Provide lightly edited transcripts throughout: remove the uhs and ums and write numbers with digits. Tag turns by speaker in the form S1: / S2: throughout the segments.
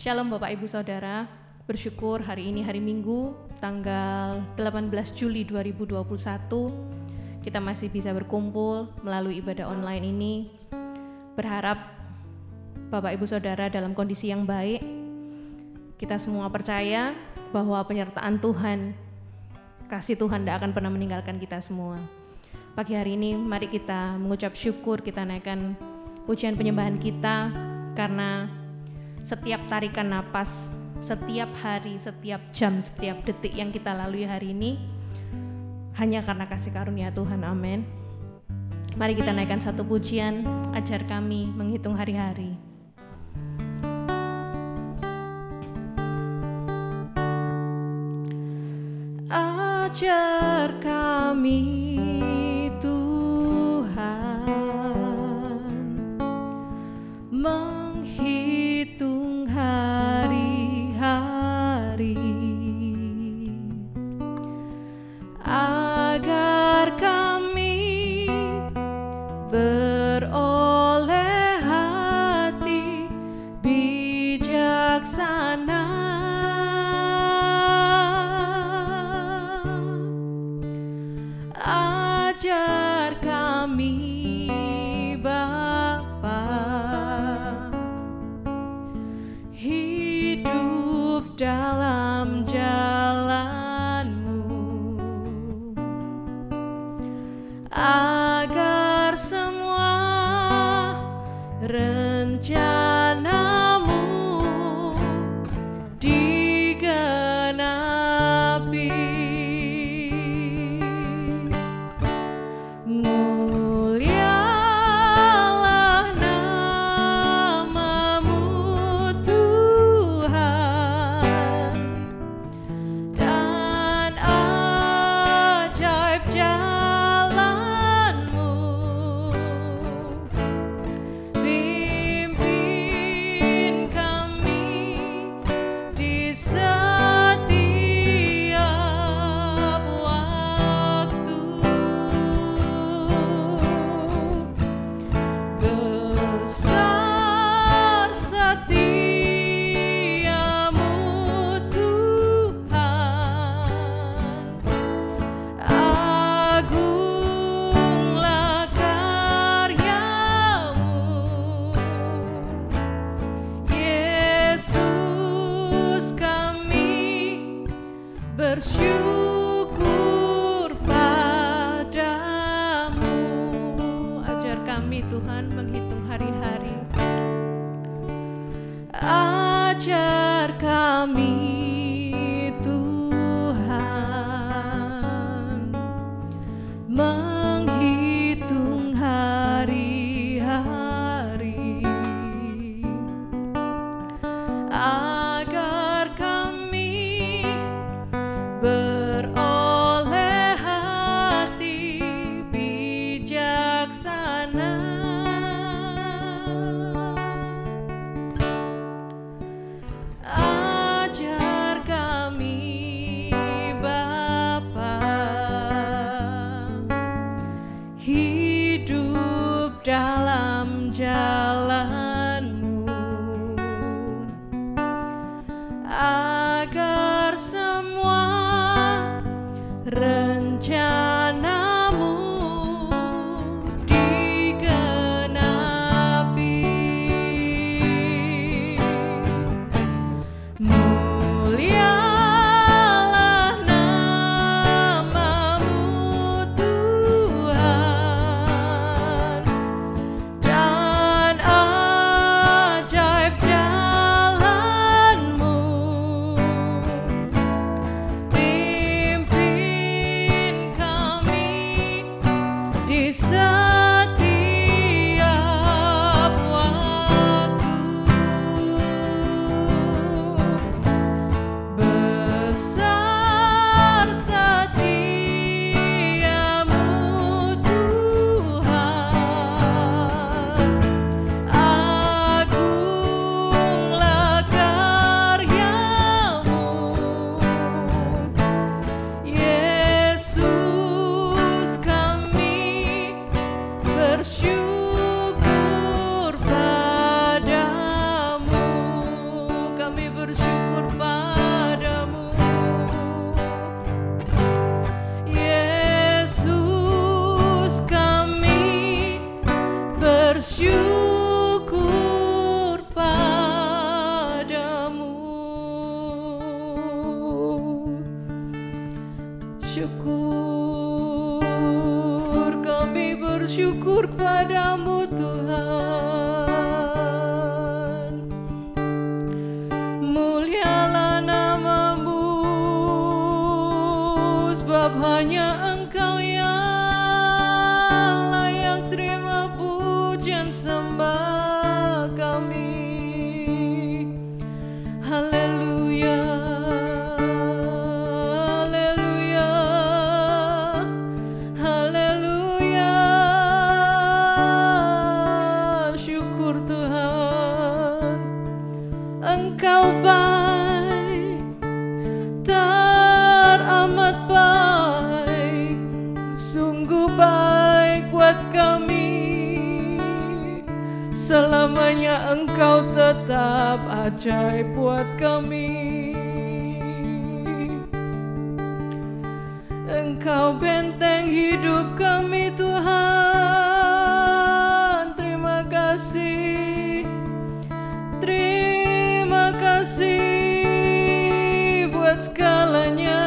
S1: Shalom Bapak Ibu Saudara, bersyukur hari ini hari Minggu tanggal 18 Juli 2021 kita masih bisa berkumpul melalui ibadah online ini. Berharap Bapak Ibu Saudara dalam kondisi yang baik. Kita semua percaya bahwa penyertaan Tuhan, kasih Tuhan tidak akan pernah meninggalkan kita semua. Pagi hari ini mari kita mengucap syukur, kita naikkan pujian penyembahan kita karena setiap tarikan napas, setiap hari, setiap jam, setiap detik yang kita lalui hari ini hanya karena kasih karunia Tuhan. Amin. Mari kita naikkan satu pujian, ajar kami menghitung hari-hari. Ajar kami Tuhan menghitung hari-hari agar kami beroleh hati bijaksana. Ajar kami Bapa hidup dalam jalan-Mu, agar semua rencana-Mu digenapi. Mulialah nama-Mu Tuhan, dan ajaib jalan-Mu. Pimpin kami di setiap waktu. Besar setiamu Tuhan, agunglah karya-Mu. Yesus, kami bersyukur padamu. Ajar kami Tuhan menghitung hari-hari. Ajar kami Tuhan menghitung hari-hari agar kami beroleh hati bijaksana. Ajar kami Bapa hidup dalam jalan-Mu, agar semua rencana-Mu digenapi. Mulialah nama-Mu Tuhan, dan bersyukur padamu. Syukur, kami bersyukur padamu Tuhan. Mulialah namamu, sebab hanya Engkau yang layak terima pujian sembah kami. Haleluya, haleluya, haleluya. Syukur Tuhan, Engkau baik, teramat baik, sungguh baik buat kami. Selamanya Engkau tetap ajaib buat kami. Engkau benteng hidup kami Tuhan. Terima kasih, terima kasih buat segalanya.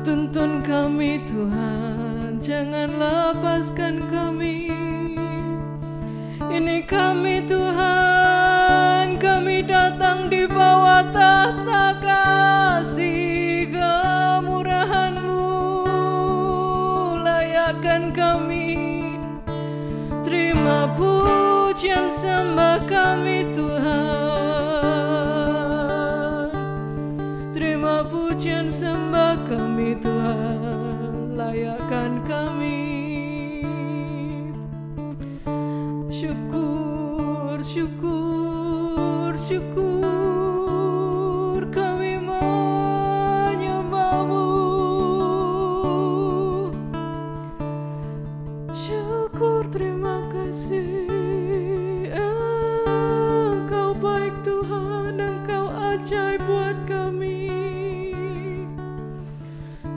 S1: Tuntun kami Tuhan, jangan lepaskan kami. Ini kami Tuhan, kami datang di bawah tahta kasih kemurahan-Mu. Layakkan kami, terima pujian sembah kami Tuhan. Terima pujian sembah kami Tuhan, layakkan kami. Syukur, syukur, syukur, kami menyembah-Mu. Syukur, terima kasih. Engkau baik Tuhan, Engkau ajaib buat kami.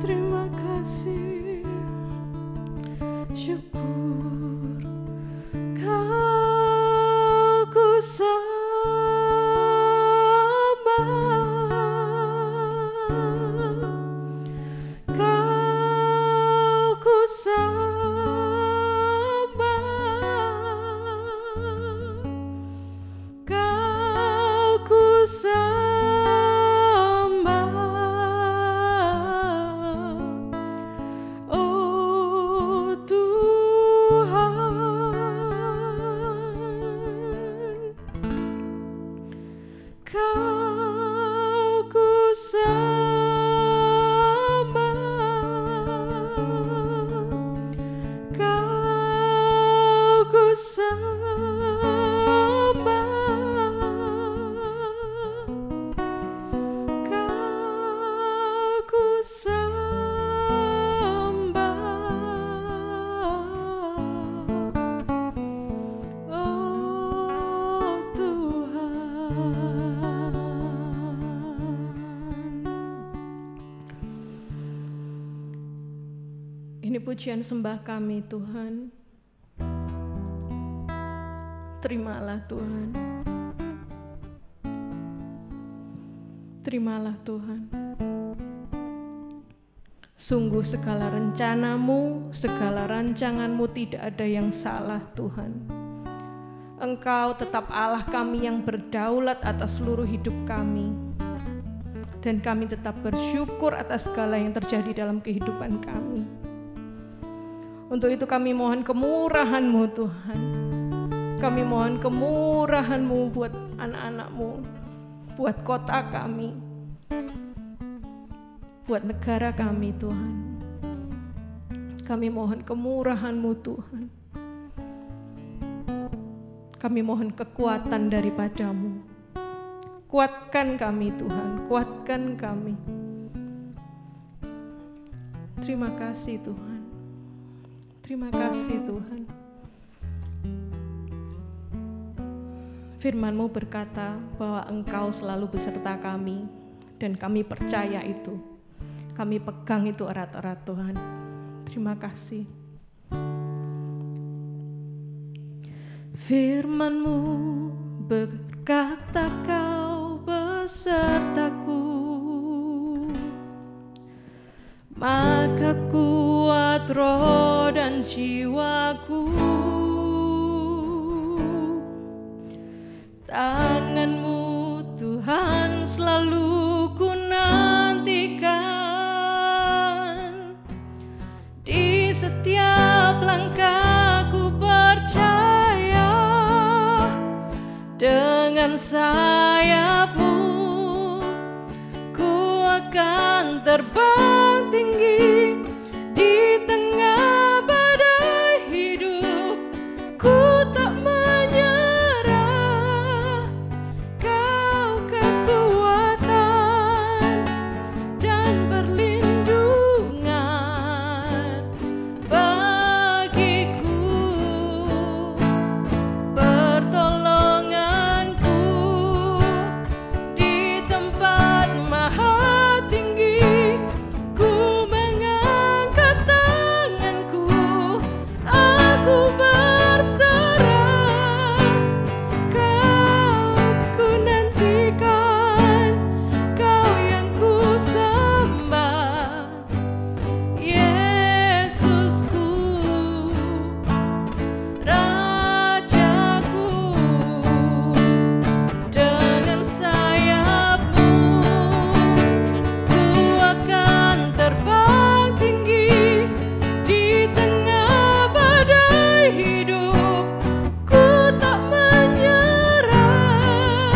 S1: Terima kasih. Syukur. Kau ku sembah, Kau ku sembah, Kau ku sembah, oh Tuhan. Kau ku sembah, Kau ku sembah, Kau ku sembah, oh Tuhan. Ini pujian sembah kami Tuhan. Terimalah Tuhan. Terimalah Tuhan. Sungguh segala rencana-Mu, segala rancangan-Mu tidak ada yang salah Tuhan. Engkau tetap Allah kami yang berdaulat atas seluruh hidup kami. Dan kami tetap bersyukur atas segala yang terjadi dalam kehidupan kami. Untuk itu kami mohon kemurahan-Mu Tuhan. Kami mohon kemurahan-Mu buat anak-anak-Mu, buat kota kami, buat negara kami Tuhan. Kami mohon kemurahan-Mu Tuhan. Kami mohon kekuatan daripada-Mu. Kuatkan kami Tuhan, kuatkan kami. Terima kasih Tuhan. Terima kasih Tuhan. Firman-Mu berkata bahwa Engkau selalu beserta kami, dan kami percaya itu. Kami pegang itu erat-erat Tuhan. Terima kasih. Firman-Mu berkata Kau besertaku, maka kuat roh dan jiwaku. Tangan-Mu Tuhan selalu ku nantikan, di setiap langkahku percaya, dengan sayap-Mu ku akan terbang tinggi di tengah badai hidup. Ku tak menyerah, Kau kekuatan dan perlindungan bagiku, pertolonganku di tempat maha tinggi. Ku mengangkat tanganku, aku berserah, Kau ku nantikan, Kau yang ku sembah, Yesusku, Rajaku. Dengan sayap-Mu ku akan terbang tinggi di tengah badai hidup. Ku tak menyerah,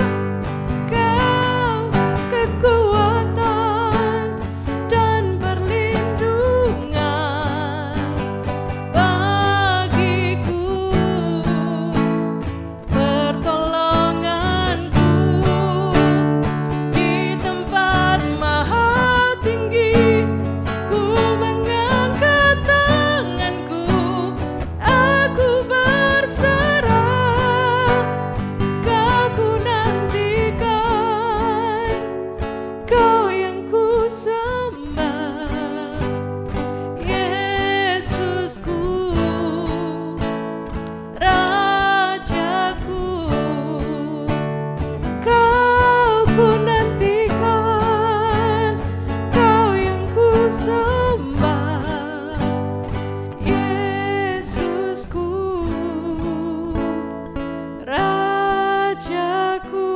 S1: Kau kekuatan dan perlindungan bagiku, pertolonganku di tempat maha tinggi. Ku mengangkat tanganku, aku berserah, Kau ku nantikan, Kau yang ku sembah, Yesusku, Rajaku. Kau ku nantikan, Kau yang ku sembah, Yesusku, Rajaku.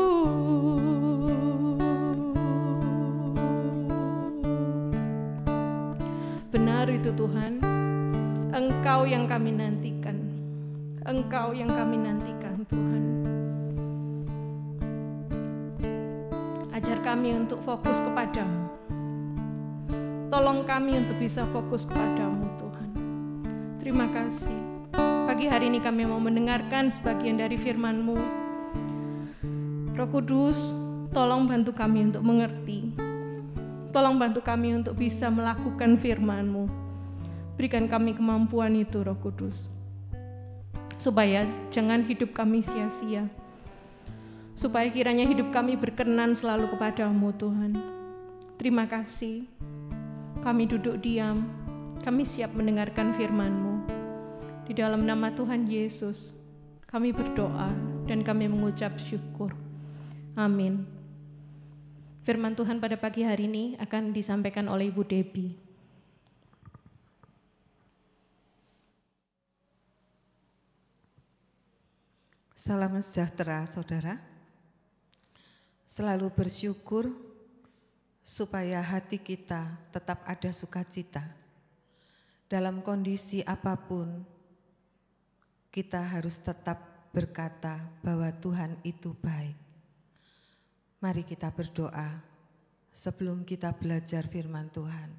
S1: Benar itu Tuhan, Engkau yang kami nantikan, Engkau yang kami nantikan Tuhan. Ajar kami untuk fokus kepadamu, tolong kami untuk bisa fokus kepadamu Tuhan. Terima kasih, pagi hari ini kami mau mendengarkan sebagian dari firman-Mu. Roh Kudus, tolong bantu kami untuk mengerti, tolong bantu kami untuk bisa melakukan firman-Mu. Berikan kami kemampuan itu Roh Kudus, supaya jangan hidup kami sia-sia, supaya kiranya hidup kami berkenan selalu kepadamu Tuhan. Terima kasih, kami duduk diam, kami siap mendengarkan firman-Mu. Di dalam nama Tuhan Yesus kami berdoa dan kami mengucap syukur. Amin. Firman Tuhan pada pagi hari ini akan disampaikan oleh Ibu Debbie.
S2: Salam sejahtera saudara. Selalu bersyukur supaya hati kita tetap ada sukacita. Dalam kondisi apapun, kita harus tetap berkata bahwa Tuhan itu baik. Mari kita berdoa sebelum kita belajar firman Tuhan.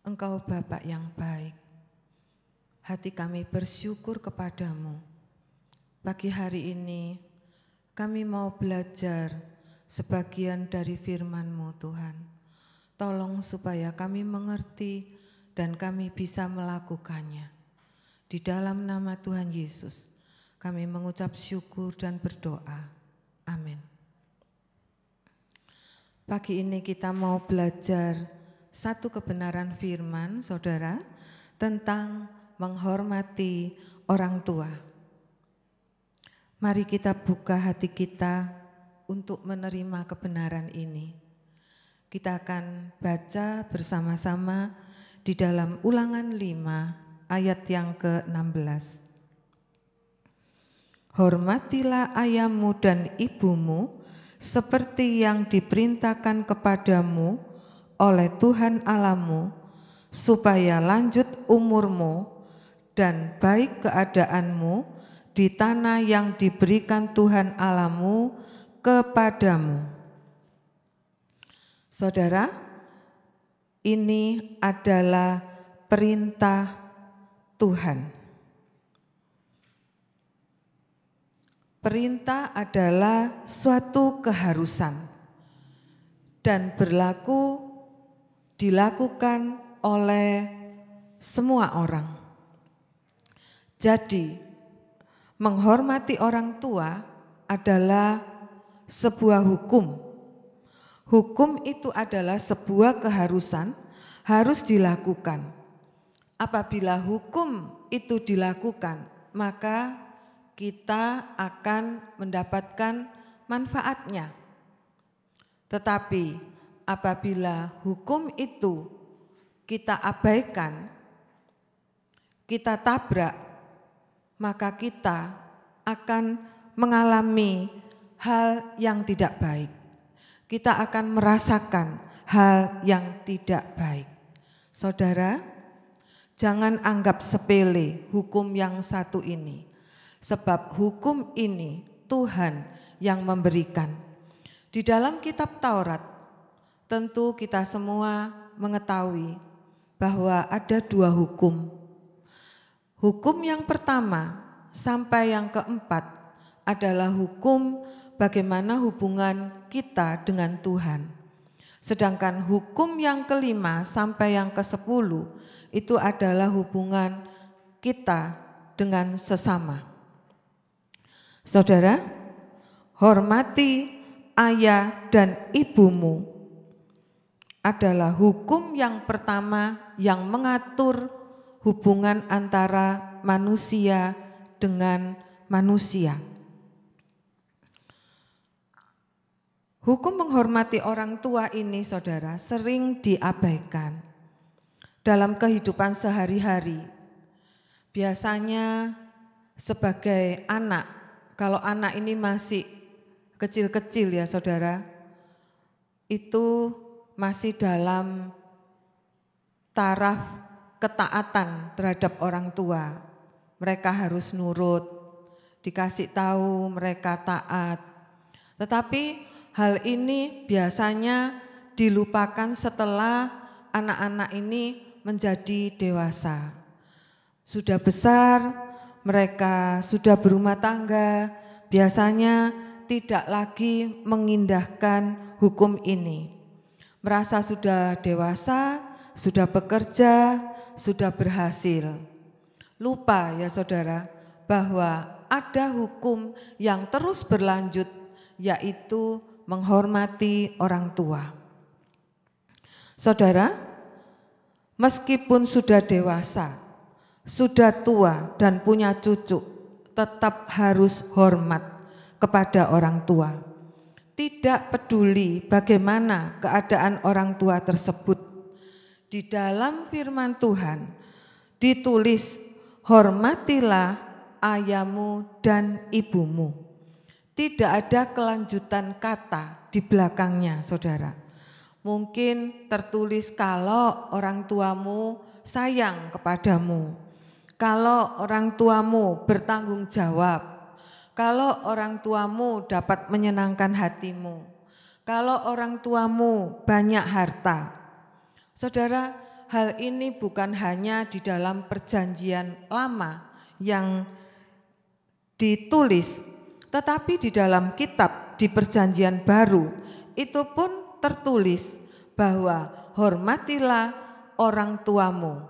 S2: Engkau Bapa yang baik, hati kami bersyukur kepadamu. Pagi hari ini kami mau belajar sebagian dari firman-Mu Tuhan. Tolong supaya kami mengerti dan kami bisa melakukannya. Di dalam nama Tuhan Yesus kami mengucap syukur dan berdoa. Amin. Pagi ini kita mau belajar satu kebenaran firman saudara tentang menghormati orang tua. Mari kita buka hati kita untuk menerima kebenaran ini. Kita akan baca bersama-sama di dalam Ulangan 5 ayat yang ke-16. Hormatilah ayahmu dan ibumu seperti yang diperintahkan kepadamu oleh Tuhan Allahmu, supaya lanjut umurmu dan baik keadaanmu di tanah yang diberikan Tuhan Allahmu kepadamu. Saudara, ini adalah perintah Tuhan. Perintah adalah suatu keharusan dan dilakukan oleh semua orang. Jadi, menghormati orang tua adalah sebuah hukum. Hukum itu adalah sebuah keharusan, harus dilakukan. Apabila hukum itu dilakukan, maka kita akan mendapatkan manfaatnya. Tetapi apabila hukum itu kita abaikan, kita tabrak, maka kita akan mengalami hal yang tidak baik. Kita akan merasakan hal yang tidak baik. Saudara, jangan anggap sepele hukum yang satu ini. Sebab hukum ini Tuhan yang memberikan. Di dalam kitab Taurat, tentu kita semua mengetahui bahwa ada dua hukum. Hukum yang pertama sampai yang keempat adalah hukum bagaimana hubungan kita dengan Tuhan. Sedangkan hukum yang kelima sampai yang ke-10 itu adalah hubungan kita dengan sesama. Saudara, hormati ayah dan ibumu adalah hukum yang pertama yang mengatur hubungan antara manusia dengan manusia. Hukum menghormati orang tua ini, saudara, sering diabaikan dalam kehidupan sehari-hari. Biasanya sebagai anak, kalau anak ini masih kecil-kecil ya saudara, itu masih dalam taraf ketaatan terhadap orang tua. Mereka harus nurut, dikasih tahu mereka taat. Tetapi hal ini biasanya dilupakan setelah anak-anak ini menjadi dewasa. Sudah besar, mereka sudah berumah tangga, biasanya tidak lagi mengindahkan hukum ini. Merasa sudah dewasa, sudah bekerja, sudah berhasil. Lupa ya saudara, bahwa ada hukum yang terus berlanjut, yaitu menghormati orang tua. Saudara, meskipun sudah dewasa, sudah tua dan punya cucu, tetap harus hormat kepada orang tua. Tidak peduli bagaimana keadaan orang tua tersebut. Di dalam firman Tuhan ditulis, hormatilah ayahmu dan ibumu. Tidak ada kelanjutan kata di belakangnya, saudara. Mungkin tertulis kalau orang tuamu sayang kepadamu, kalau orang tuamu bertanggung jawab, kalau orang tuamu dapat menyenangkan hatimu, kalau orang tuamu banyak harta. Saudara, hal ini bukan hanya di dalam perjanjian lama yang ditulis, tetapi di dalam kitab di perjanjian baru itu pun tertulis bahwa hormatilah orang tuamu.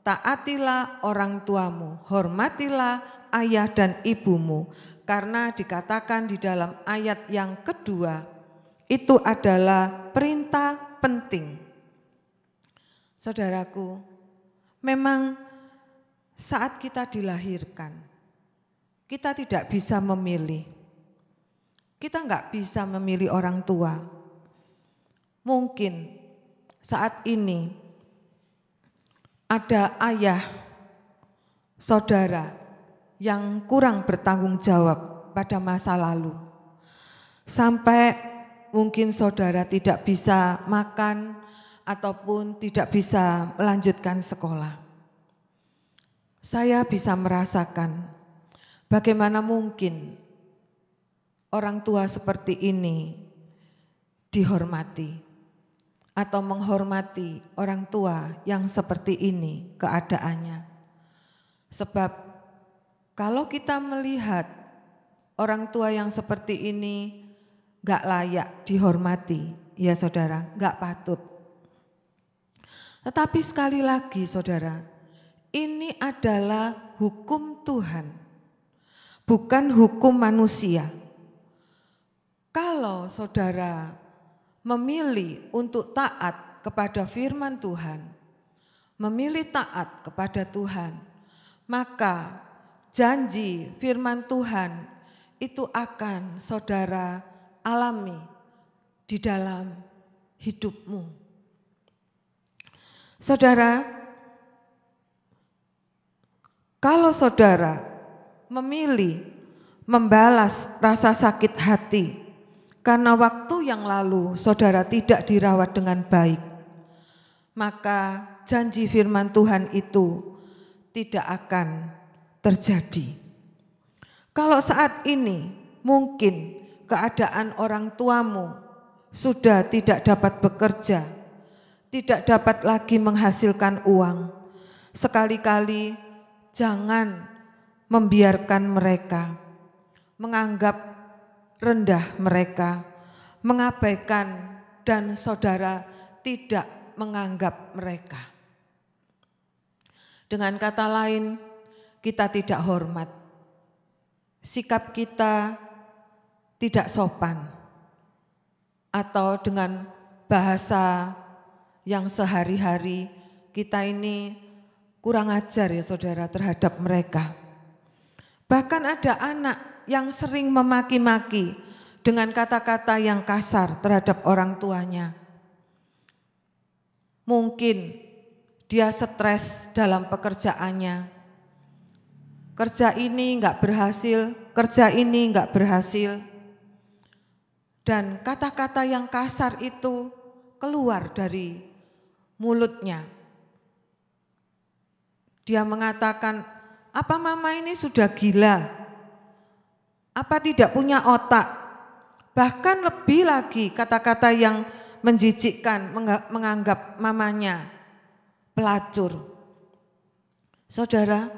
S2: Taatilah orang tuamu, hormatilah ayah dan ibumu, karena dikatakan di dalam ayat yang kedua, itu adalah perintah penting. Saudaraku, memang saat kita dilahirkan, kita tidak bisa memilih. Kita nggak bisa memilih orang tua. Mungkin saat ini ada ayah, saudara yang kurang bertanggung jawab pada masa lalu. Sampai mungkin saudara tidak bisa makan ataupun tidak bisa melanjutkan sekolah. Saya bisa merasakan bagaimana mungkin orang tua seperti ini dihormati atau menghormati orang tua yang seperti ini keadaannya. Sebab kalau kita melihat orang tua yang seperti ini gak layak dihormati, ya saudara, gak patut. Tetapi sekali lagi saudara, ini adalah hukum Tuhan, bukan hukum manusia. Kalau saudara memilih untuk taat kepada firman Tuhan, memilih taat kepada Tuhan, maka janji firman Tuhan itu akan saudara alami di dalam hidupmu. Saudara, kalau saudara memilih membalas rasa sakit hati karena waktu yang lalu saudara tidak dirawat dengan baik, maka janji firman Tuhan itu tidak akan terjadi. Kalau saat ini mungkin keadaan orang tuamu sudah tidak dapat bekerja, tidak dapat lagi menghasilkan uang, sekali-kali jangan membiarkan mereka, menganggap rendah mereka, mengabaikan, dan saudara tidak menganggap mereka. Dengan kata lain, kita tidak hormat, sikap kita tidak sopan, atau dengan bahasa yang sehari-hari kita ini kurang ajar ya saudara terhadap mereka. Bahkan ada anak yang sering memaki-maki dengan kata-kata yang kasar terhadap orang tuanya. Mungkin dia stres dalam pekerjaannya. Kerja ini enggak berhasil, kerja ini enggak berhasil. Dan kata-kata yang kasar itu keluar dari mulutnya. Dia mengatakan, apa mama ini sudah gila? Apa tidak punya otak? Bahkan lebih lagi kata-kata yang menjijikkan, menganggap mamanya pelacur. Saudara,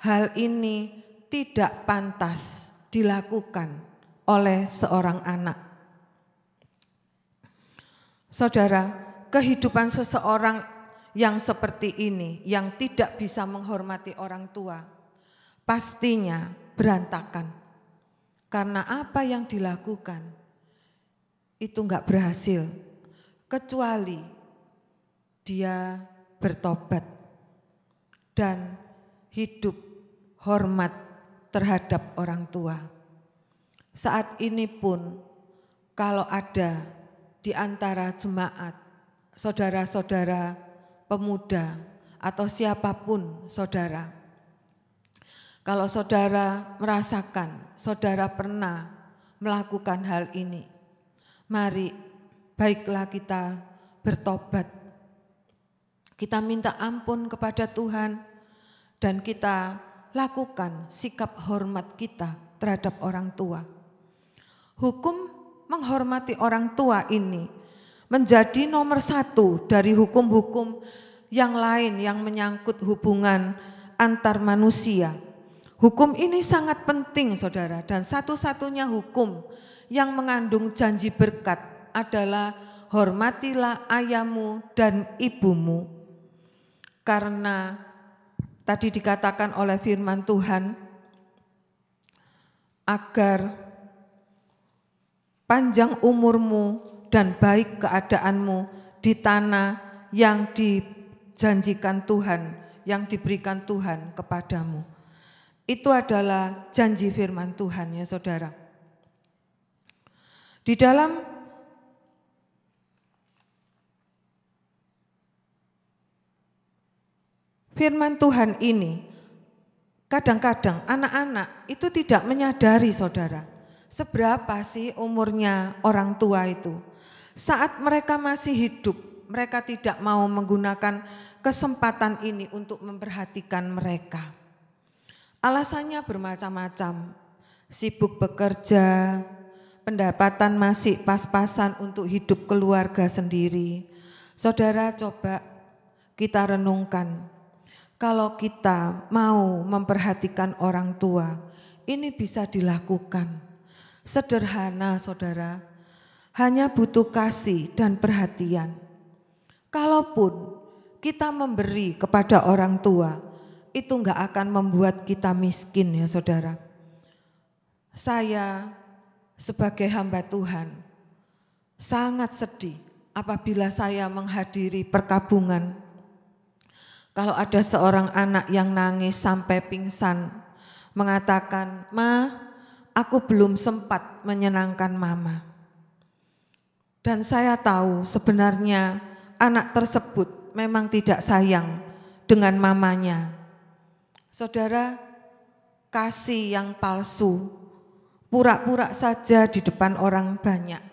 S2: hal ini tidak pantas dilakukan oleh seorang anak. Saudara, kehidupan seseorang yang seperti ini, yang tidak bisa menghormati orang tua, pastinya berantakan. Karena apa yang dilakukan itu enggak berhasil, kecuali dia bertobat dan hidup hormat terhadap orang tua. Saat ini pun kalau ada di antara jemaat, saudara-saudara pemuda atau siapapun saudara, kalau saudara merasakan, saudara pernah melakukan hal ini, mari baiklah kita bertobat. Kita minta ampun kepada Tuhan dan kita lakukan sikap hormat kita terhadap orang tua. Hukum menghormati orang tua ini menjadi nomor 1 dari hukum-hukum yang lain yang menyangkut hubungan antar manusia. Hukum ini sangat penting saudara, dan satu-satunya hukum yang mengandung janji berkat adalah hormatilah ayahmu dan ibumu. Karena tadi dikatakan oleh firman Tuhan, agar panjang umurmu dan baik keadaanmu di tanah yang dijanjikan Tuhan, yang diberikan Tuhan kepadamu. Itu adalah janji firman Tuhan ya saudara. Di dalam firman Tuhan ini, kadang-kadang anak-anak itu tidak menyadari saudara, seberapa sih umurnya orang tua itu. Saat mereka masih hidup, mereka tidak mau menggunakan kesempatan ini untuk memperhatikan mereka. Alasannya bermacam-macam, sibuk bekerja, pendapatan masih pas-pasan untuk hidup keluarga sendiri. Saudara, coba kita renungkan, kalau kita mau memperhatikan orang tua, ini bisa dilakukan. Sederhana saudara, hanya butuh kasih dan perhatian. Kalaupun kita memberi kepada orang tua, itu enggak akan membuat kita miskin ya saudara. Saya sebagai hamba Tuhan sangat sedih apabila saya menghadiri perkabungan. Kalau ada seorang anak yang nangis sampai pingsan, mengatakan, "Ma, aku belum sempat menyenangkan mama." Dan saya tahu sebenarnya anak tersebut memang tidak sayang dengan mamanya. Saudara, kasih yang palsu, pura-pura saja di depan orang banyak.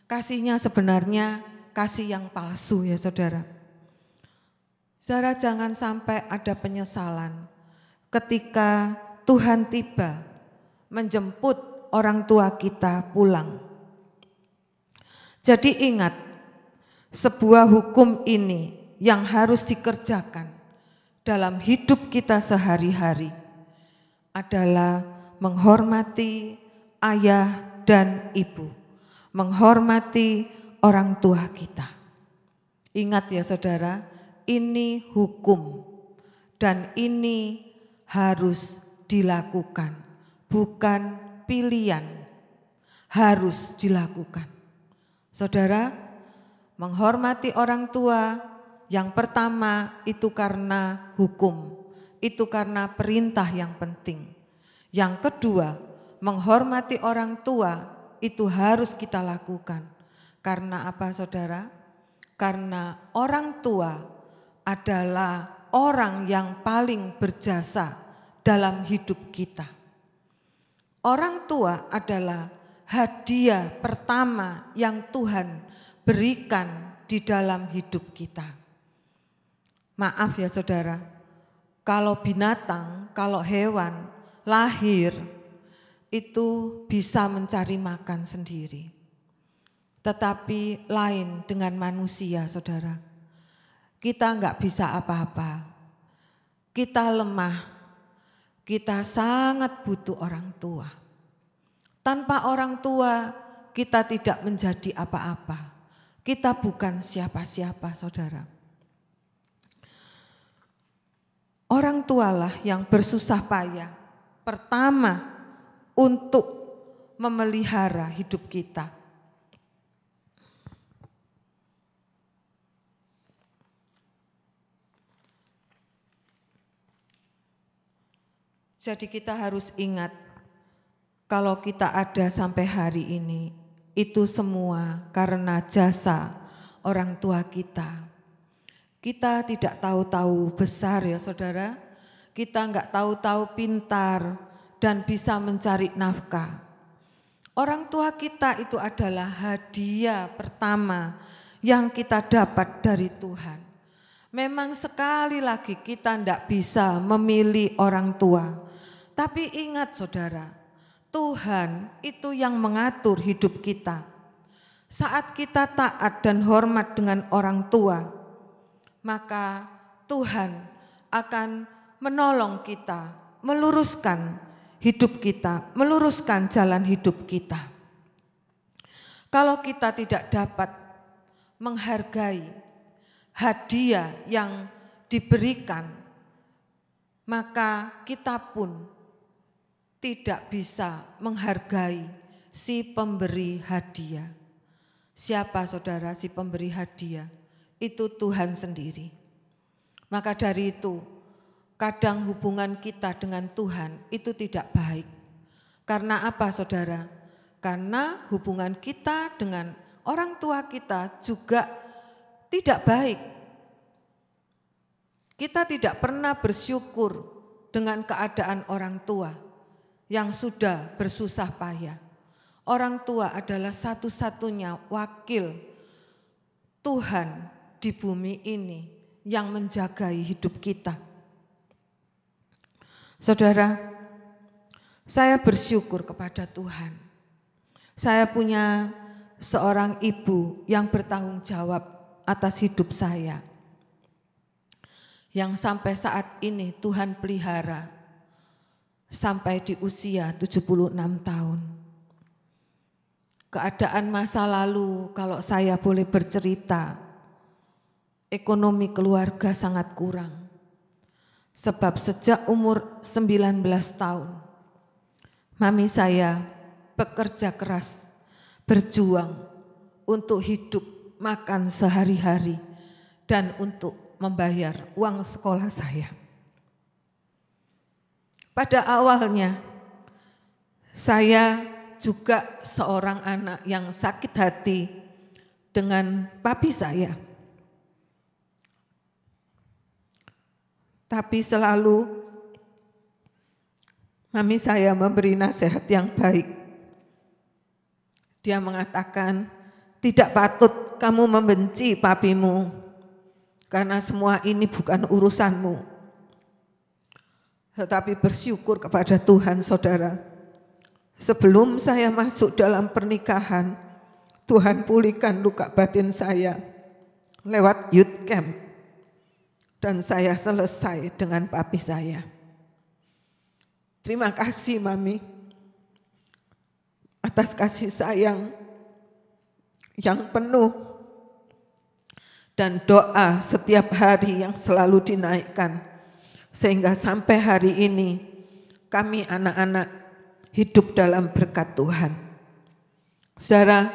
S2: Kasihnya sebenarnya kasih yang palsu ya saudara. Saudara, jangan sampai ada penyesalan ketika Tuhan tiba menjemput orang tua kita pulang. Jadi ingat, sebuah hukum ini yang harus dikerjakan dalam hidup kita sehari-hari adalah menghormati ayah dan ibu, menghormati orang tua kita. Ingat ya saudara, ini hukum dan ini harus dilakukan, bukan pilihan, harus dilakukan. Saudara, menghormati orang tua yang pertama itu karena hukum, itu karena perintah yang penting. Yang kedua, menghormati orang tua itu harus kita lakukan. Karena apa saudara? Karena orang tua adalah orang yang paling berjasa dalam hidup kita. Orang tua adalah hadiah pertama yang Tuhan berikan di dalam hidup kita. Maaf ya saudara, kalau binatang, kalau hewan lahir itu bisa mencari makan sendiri. Tetapi lain dengan manusia saudara, kita enggak bisa apa-apa, kita lemah, kita sangat butuh orang tua. Tanpa orang tua kita tidak menjadi apa-apa, kita bukan siapa-siapa saudara. Orang tualah yang bersusah payah pertama untuk memelihara hidup kita. Jadi kita harus ingat, kalau kita ada sampai hari ini, itu semua karena jasa orang tua kita. Kita tidak tahu-tahu besar ya saudara, kita enggak tahu-tahu pintar dan bisa mencari nafkah. Orang tua kita itu adalah hadiah pertama yang kita dapat dari Tuhan. Memang sekali lagi kita enggak bisa memilih orang tua. Tapi ingat saudara, Tuhan itu yang mengatur hidup kita. Saat kita taat dan hormat dengan orang tua, maka Tuhan akan menolong kita, meluruskan hidup kita, meluruskan jalan hidup kita. Kalau kita tidak dapat menghargai hadiah yang diberikan, maka kita pun tidak bisa menghargai si pemberi hadiah. Siapa saudara si pemberi hadiah? Itu Tuhan sendiri. Maka dari itu, kadang hubungan kita dengan Tuhan itu tidak baik. Karena apa saudara? Karena hubungan kita dengan orang tua kita juga tidak baik. Kita tidak pernah bersyukur dengan keadaan orang tua yang sudah bersusah payah. Orang tua adalah satu-satunya wakil Tuhan di bumi ini yang menjagai hidup kita. Saudara, saya bersyukur kepada Tuhan. Saya punya seorang ibu yang bertanggung jawab atas hidup saya. Yang sampai saat ini Tuhan pelihara sampai di usia 76 tahun. Keadaan masa lalu kalau saya boleh bercerita, ekonomi keluarga sangat kurang. Sebab sejak umur 19 tahun, mami saya bekerja keras, berjuang untuk hidup makan sehari-hari dan untuk membayar uang sekolah saya. Pada awalnya, saya juga seorang anak yang sakit hati dengan papi saya. Tapi selalu mami saya memberi nasihat yang baik. Dia mengatakan, tidak patut kamu membenci papimu, karena semua ini bukan urusanmu. Tetapi bersyukur kepada Tuhan saudara, sebelum saya masuk dalam pernikahan, Tuhan pulihkan luka batin saya lewat youth camp. Dan saya selesai dengan papi saya. Terima kasih mami atas kasih sayang yang penuh dan doa setiap hari yang selalu dinaikkan. Sehingga sampai hari ini kami anak-anak hidup dalam berkat Tuhan. Saudara,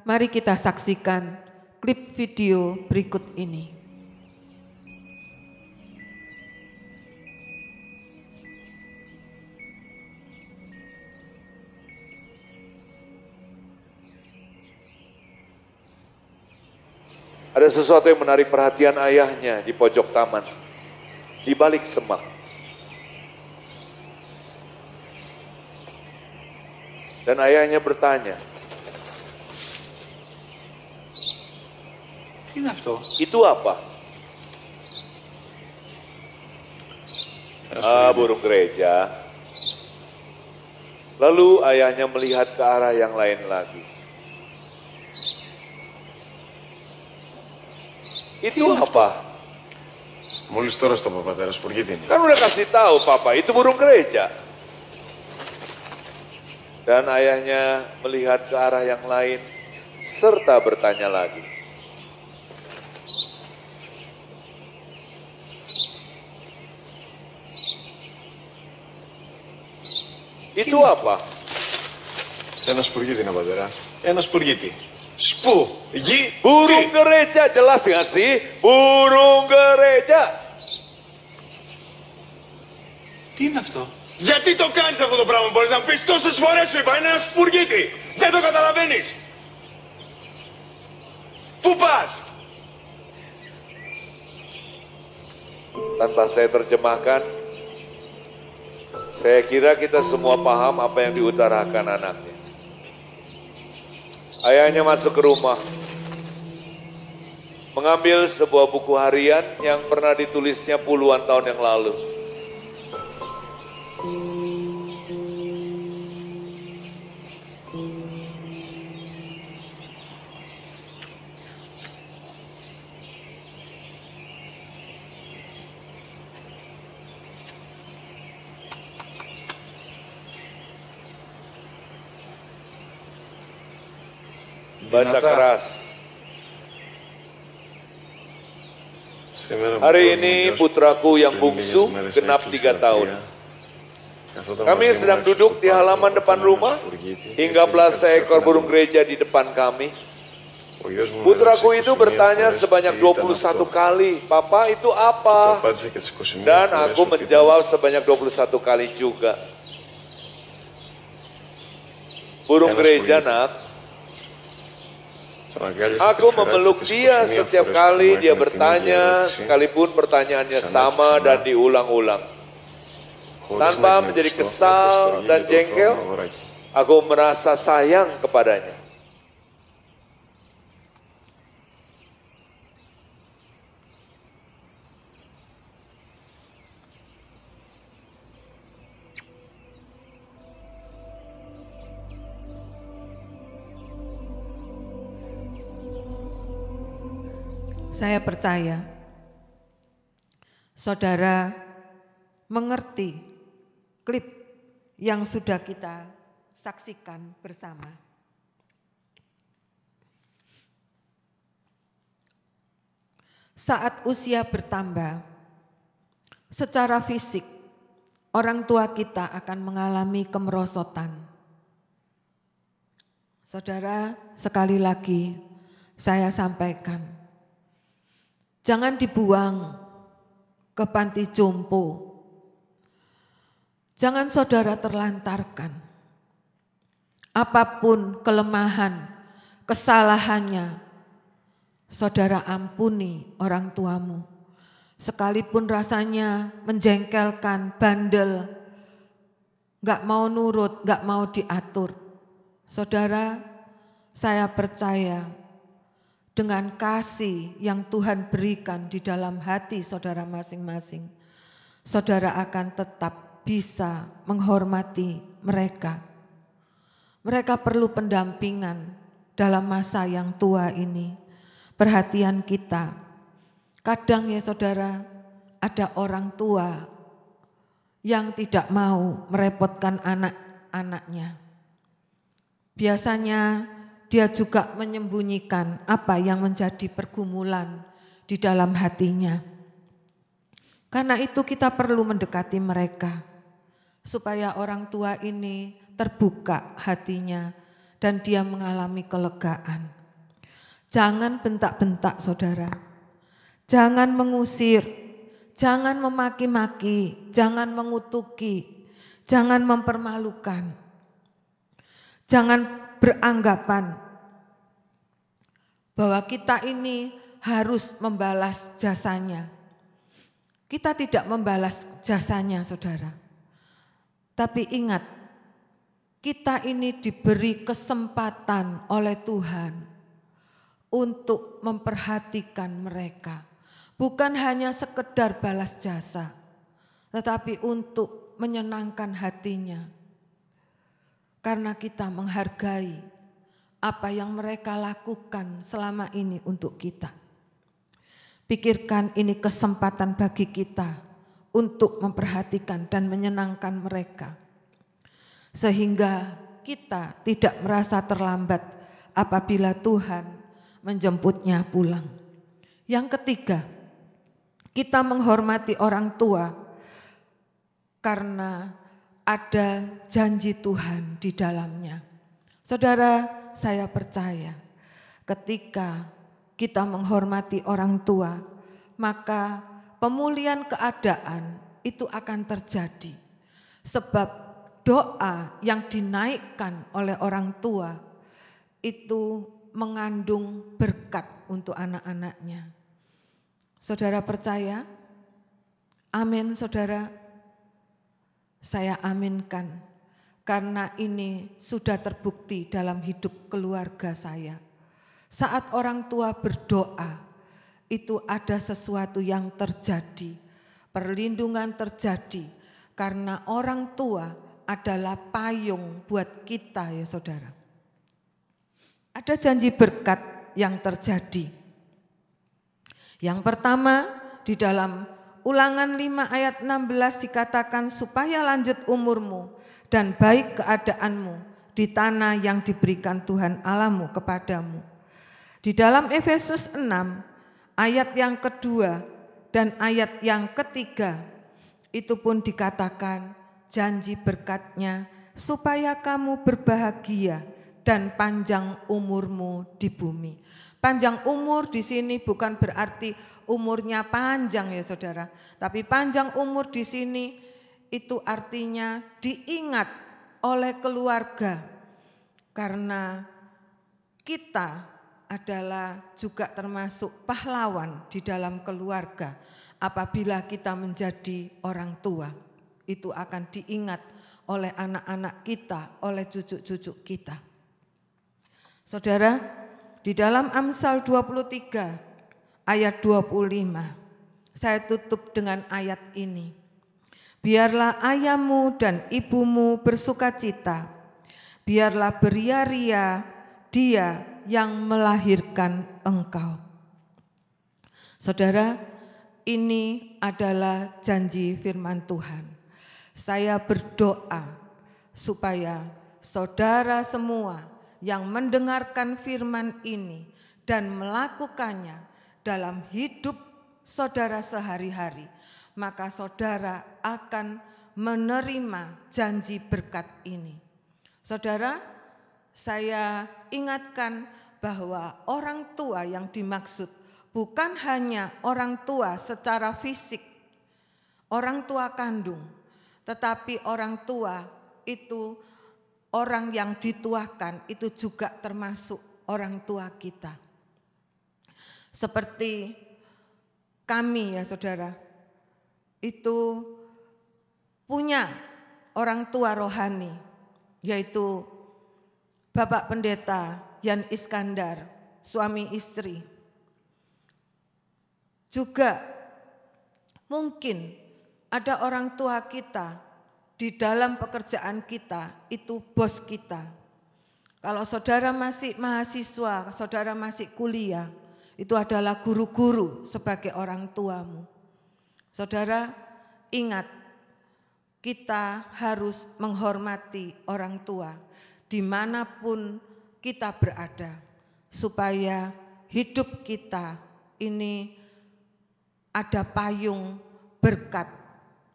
S2: mari kita saksikan klip video berikut ini.
S3: Ada sesuatu yang menarik perhatian ayahnya di pojok taman, di balik semak. Dan ayahnya bertanya, itu apa? Burung gereja. Lalu ayahnya melihat ke arah yang lain lagi. Itu apa?
S4: Μόλις τώρα στο πατέρας, por qué tiene?
S3: Kan udah kasih tahu papa, itu burung gereja. Dan ayahnya melihat ke arah yang lain, serta bertanya lagi. Itu apa?
S4: Ένα σπουργίτι είναι, πατέρα. Ένα σπουργίτι. Σπου, γη,
S3: Burung gereja, jelas nggak sih? Burung gereja.
S4: Τι είναι αυτό? Γιατί το κάνεις αυτό το πράγμα, μπορείς να μου πεις τόσες φορές σου είπα, είναι ένα σπουργίτι. Δεν το καταλαβαίνεις. Πού πας?
S3: Tanpa saya terjemahkan, saya kira kita semua paham apa yang diutarakan anaknya. Ayahnya masuk ke rumah, mengambil sebuah buku harian yang pernah ditulisnya puluhan tahun yang lalu. Baca keras. Hari ini putraku yang bungsu genap 3 tahun. Kami sedang duduk di halaman depan rumah, hinggaplah seekor burung gereja di depan kami. Putraku itu bertanya sebanyak 21 kali, Papa itu apa? Dan aku menjawab sebanyak 21 kali juga. Burung gereja, nak, aku memeluk dia setiap kali dia bertanya, sekalipun pertanyaannya sama dan diulang-ulang. Tanpa menjadi kesal dan jengkel, aku merasa sayang kepadanya.
S2: Saya percaya saudara mengerti klip yang sudah kita saksikan bersama. Saat usia bertambah, secara fisik orang tua kita akan mengalami kemerosotan. Saudara, sekali lagi saya sampaikan, jangan dibuang ke panti jompo. Jangan saudara terlantarkan. Apapun kelemahan, kesalahannya, saudara ampuni orang tuamu. Sekalipun rasanya menjengkelkan, bandel, gak mau nurut, gak mau diatur. Saudara, saya percaya dengan kasih yang Tuhan berikan di dalam hati saudara masing-masing, saudara akan tetap bisa menghormati mereka. Mereka perlu pendampingan dalam masa yang tua ini, perhatian kita. Kadang ya saudara, ada orang tua yang tidak mau merepotkan anak-anaknya. Biasanya dia juga menyembunyikan apa yang menjadi pergumulan di dalam hatinya. Karena itu kita perlu mendekati mereka, supaya orang tua ini terbuka hatinya dan dia mengalami kelegaan. Jangan bentak-bentak saudara, jangan mengusir, jangan memaki-maki, jangan mengutuki, jangan mempermalukan, jangan beranggapan bahwa kita ini harus membalas jasanya. Kita tidak membalas jasanya saudara. Tapi ingat, kita ini diberi kesempatan oleh Tuhan untuk memperhatikan mereka. Bukan hanya sekedar balas jasa, tetapi untuk menyenangkan hatinya. Karena kita menghargai apa yang mereka lakukan selama ini untuk kita. Pikirkan ini kesempatan bagi kita untuk memperhatikan dan menyenangkan mereka. Sehingga kita tidak merasa terlambat apabila Tuhan menjemputnya pulang. Yang ketiga, kita menghormati orang tua karena ada janji Tuhan di dalamnya. Saudara, saya percaya ketika kita menghormati orang tua, maka pemulihan keadaan itu akan terjadi. Sebab doa yang dinaikkan oleh orang tua itu mengandung berkat untuk anak-anaknya. Saudara percaya? Amin saudara. Saya aminkan karena ini sudah terbukti dalam hidup keluarga saya. Saat orang tua berdoa, itu ada sesuatu yang terjadi, perlindungan terjadi karena orang tua adalah payung buat kita ya saudara. Ada janji berkat yang terjadi. Yang pertama di dalam Ulangan 5 ayat 16 dikatakan supaya lanjut umurmu dan baik keadaanmu di tanah yang diberikan Tuhan Allahmu kepadamu. Di dalam Efesus 6 ayat yang kedua dan ayat yang ketiga itu pun dikatakan janji berkatnya supaya kamu berbahagia dan panjang umurmu di bumi. Panjang umur di sini bukan berarti umurnya panjang ya saudara, tapi panjang umur di sini itu artinya diingat oleh keluarga, karena kita adalah juga termasuk pahlawan di dalam keluarga. Apabila kita menjadi orang tua, itu akan diingat oleh anak-anak kita, oleh cucu-cucu kita. Saudara, di dalam Amsal 23 ayat 25, saya tutup dengan ayat ini. Biarlah ayahmu dan ibumu bersukacita, biarlah beria-ria dia yang melahirkan engkau. Saudara, ini adalah janji firman Tuhan. Saya berdoa supaya saudara semua yang mendengarkan firman ini dan melakukannya dalam hidup saudara sehari-hari, maka saudara akan menerima janji berkat ini. Saudara, saya ingatkan bahwa orang tua yang dimaksud bukan hanya orang tua secara fisik, orang tua kandung, tetapi orang tua itu orang yang dituakan itu juga termasuk orang tua kita. Seperti kami ya saudara, itu punya orang tua rohani, yaitu Bapak Pendeta Yan Iskandar, suami istri. Juga mungkin ada orang tua kita di dalam pekerjaan kita, itu bos kita. Kalau saudara masih mahasiswa, saudara masih kuliah, itu adalah guru-guru sebagai orang tuamu. Saudara ingat, kita harus menghormati orang tua dimanapun kita berada, supaya hidup kita ini ada payung berkat.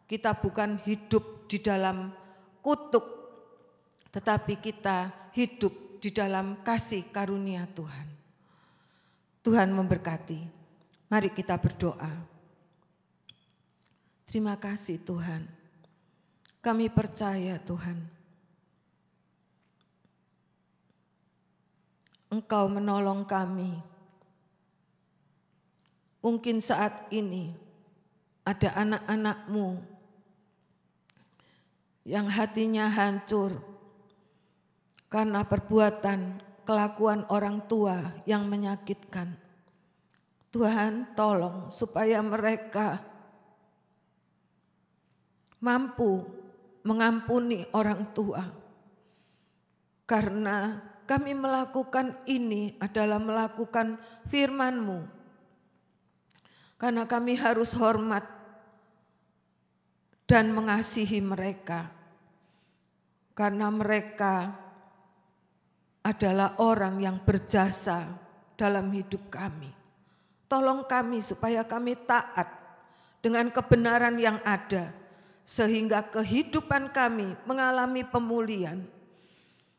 S2: Kita bukan hidup di dalam kutuk, tetapi kita hidup di dalam kasih karunia Tuhan. Tuhan memberkati. Mari kita berdoa. Terima kasih Tuhan. Kami percaya Tuhan, Engkau menolong kami. Mungkin saat ini ada anak-anak-Mu yang hatinya hancur karena perbuatan kelakuan orang tua yang menyakitkan. Tuhan, tolong supaya mereka mampu mengampuni orang tua, karena kami melakukan ini adalah melakukan firman-Mu. Karena kami harus hormat dan mengasihi mereka. Karena mereka adalah orang yang berjasa dalam hidup kami. Tolong kami supaya kami taat dengan kebenaran yang ada, sehingga kehidupan kami mengalami pemulihan.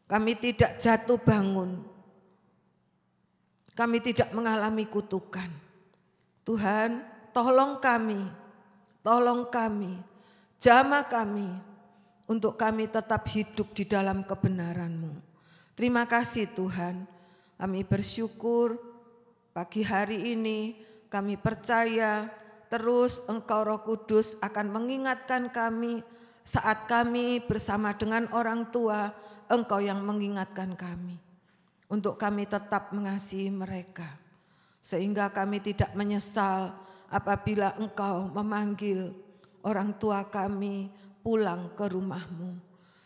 S2: Kami tidak jatuh bangun, kami tidak mengalami kutukan. Tuhan, tolong kami, jamah kami, untuk kami tetap hidup di dalam kebenaran-Mu. Terima kasih Tuhan, kami bersyukur pagi hari ini, kami percaya terus Engkau Roh Kudus akan mengingatkan kami saat kami bersama dengan orang tua. Engkau yang mengingatkan kami untuk kami tetap mengasihi mereka, sehingga kami tidak menyesal apabila Engkau memanggil orang tua kami pulang ke rumah-Mu.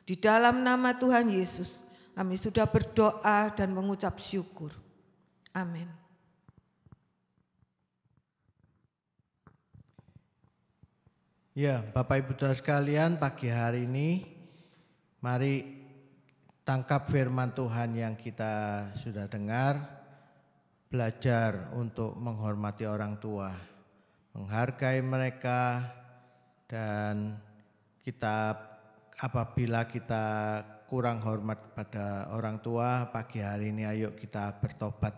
S2: Di dalam nama Tuhan Yesus kami sudah berdoa dan mengucap syukur. Amin.
S5: Ya, Bapak Ibu Saudara sekalian, pagi hari ini mari tangkap firman Tuhan yang kita sudah dengar, belajar untuk menghormati orang tua, menghargai mereka, dan kita apabila kita kurang hormat kepada orang tua, pagi hari ini ayo kita bertobat.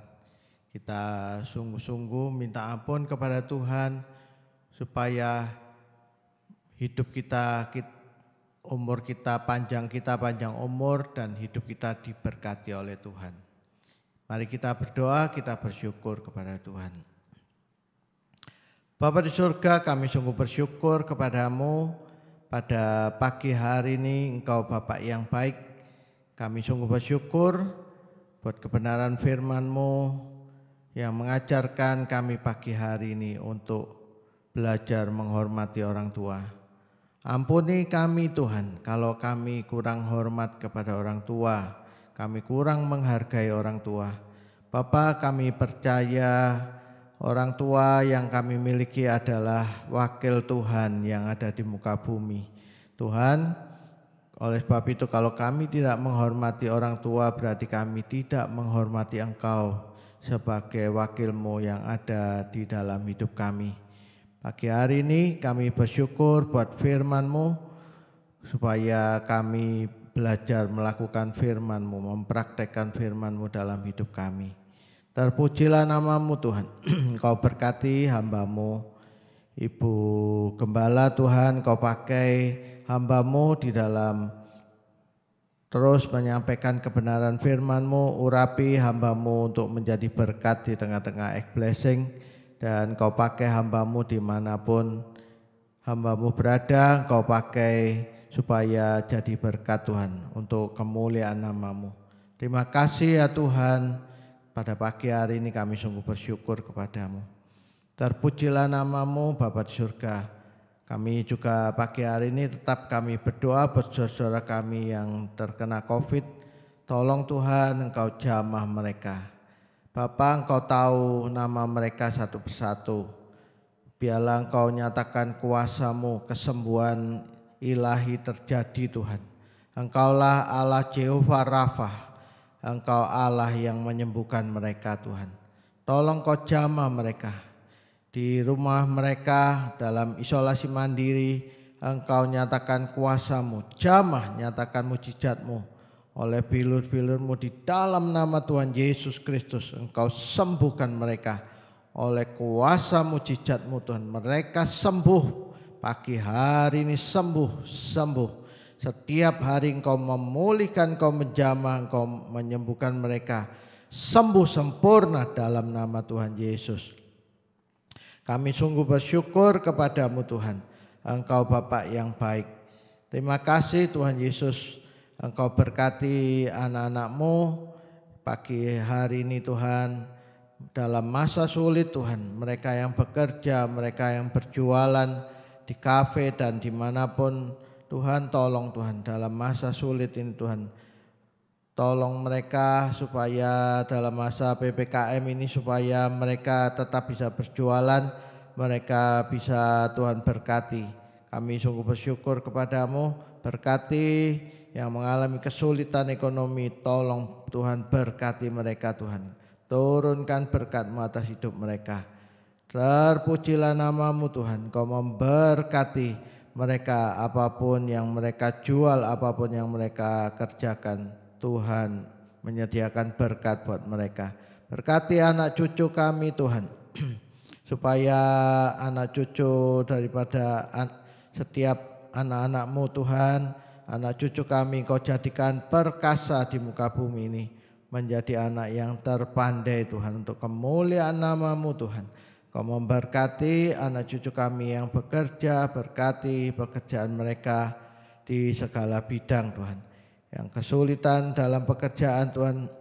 S5: Kita sungguh-sungguh minta ampun kepada Tuhan supaya hidup kita, umur kita panjang umur dan hidup kita diberkati oleh Tuhan. Mari kita berdoa, kita bersyukur kepada Tuhan. Bapa di surga, kami sungguh bersyukur kepadamu pada pagi hari ini. Engkau Bapa yang baik. Kami sungguh bersyukur buat kebenaran firman-Mu yang mengajarkan kami pagi hari ini untuk belajar menghormati orang tua. Ampuni kami Tuhan kalau kami kurang hormat kepada orang tua, kami kurang menghargai orang tua. Bapa, kami percaya orang tua yang kami miliki adalah wakil Tuhan yang ada di muka bumi. Tuhan, oleh sebab itu kalau kami tidak menghormati orang tua berarti kami tidak menghormati Engkau sebagai wakil-Mu yang ada di dalam hidup kami. Pagi hari ini kami bersyukur buat firman-Mu supaya kami belajar melakukan firman-Mu, mempraktekkan firman-Mu dalam hidup kami. Terpujilah nama-Mu Tuhan. Engkau berkati hamba-Mu, Ibu Gembala Tuhan, Kau pakai hamba-Mu di dalam terus menyampaikan kebenaran firman-Mu, urapi hamba-Mu untuk menjadi berkat di tengah-tengah blessing. Dan Kau pakai hamba-Mu dimanapun hamba-Mu berada, Kau pakai supaya jadi berkat Tuhan untuk kemuliaan nama-Mu. Terima kasih ya Tuhan, pada pagi hari ini kami sungguh bersyukur kepadamu. Terpujilah nama-Mu Bapa di surga. Kami juga pagi hari ini tetap kami berdoa buat saudara kami yang terkena COVID. Tolong Tuhan Engkau jamah mereka. Bapa, Engkau tahu nama mereka satu persatu. Biarlah Engkau nyatakan kuasa-Mu, kesembuhan ilahi terjadi Tuhan. Engkaulah Allah Jehovah Rafa. Engkau Allah yang menyembuhkan mereka Tuhan. Tolong Kau jamah mereka. Di rumah mereka dalam isolasi mandiri, Engkau nyatakan kuasa-Mu. Jamah, nyatakan mujizat-Mu. Oleh bilur-bilur-Mu di dalam nama Tuhan Yesus Kristus, Engkau sembuhkan mereka. Oleh kuasa mujizat-Mu Tuhan, mereka sembuh. Pagi hari ini sembuh. Setiap hari Engkau memulihkan, Engkau menjamah, Engkau menyembuhkan mereka. Sembuh sempurna dalam nama Tuhan Yesus. Kami sungguh bersyukur kepadamu Tuhan. Engkau Bapa yang baik. Terima kasih Tuhan Yesus. Engkau berkati anak-anak-Mu pagi hari ini Tuhan, dalam masa sulit Tuhan, mereka yang bekerja, mereka yang berjualan di kafe dan dimanapun Tuhan, tolong Tuhan dalam masa sulit ini Tuhan. Tolong mereka supaya dalam masa PPKM ini supaya mereka tetap bisa berjualan, mereka bisa Tuhan berkati. Kami sungguh bersyukur kepadamu, berkati yang mengalami kesulitan ekonomi, tolong Tuhan berkati mereka Tuhan. Turunkan berkat-Mu atas hidup mereka. Terpujilah nama-Mu Tuhan, Kau memberkati mereka apapun yang mereka jual, apapun yang mereka kerjakan. Tuhan menyediakan berkat buat mereka. Berkati anak cucu kami Tuhan, supaya anak cucu daripada setiap anak-anak-Mu Tuhan, anak cucu kami Kau jadikan perkasa di muka bumi ini, menjadi anak yang terpandai Tuhan untuk kemuliaan nama-Mu Tuhan. Kau memberkati anak cucu kami yang bekerja, berkati pekerjaan mereka di segala bidang Tuhan. Yang kesulitan dalam pekerjaan Tuhan,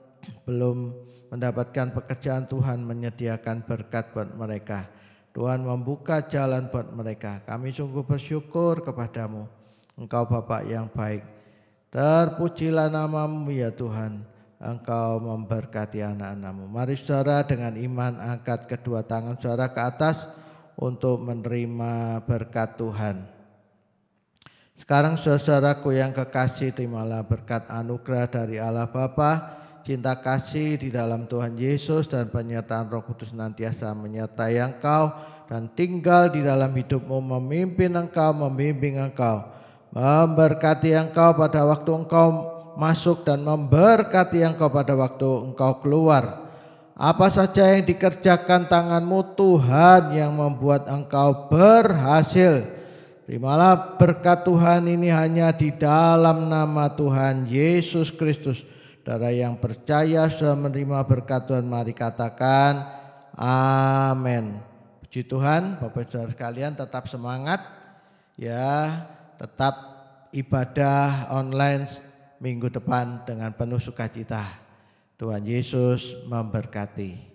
S5: belum mendapatkan pekerjaan, Tuhan menyediakan berkat buat mereka. Tuhan membuka jalan buat mereka. Kami sungguh bersyukur kepadamu. Engkau Bapa yang baik. Terpujilah nama-Mu ya Tuhan. Engkau memberkati anak-anak-Mu. Mari saudara dengan iman angkat kedua tangan saudara ke atas untuk menerima berkat Tuhan. Sekarang saudaraku yang kekasih, terimalah berkat anugerah dari Allah Bapa, cinta kasih di dalam Tuhan Yesus dan penyertaan Roh Kudus senantiasa menyertai engkau dan tinggal di dalam hidupmu, memimpin engkau, membimbing engkau, memberkati engkau pada waktu engkau masuk dan memberkati engkau pada waktu engkau keluar. Apa saja yang dikerjakan tanganmu, Tuhan yang membuat engkau berhasil. Terimalah berkat Tuhan ini hanya di dalam nama Tuhan Yesus Kristus. Saudara yang percaya sudah menerima berkat Tuhan, mari katakan amin. Puji Tuhan, Bapak Saudara sekalian, tetap semangat ya, tetap ibadah online minggu depan dengan penuh sukacita. Tuhan Yesus memberkati.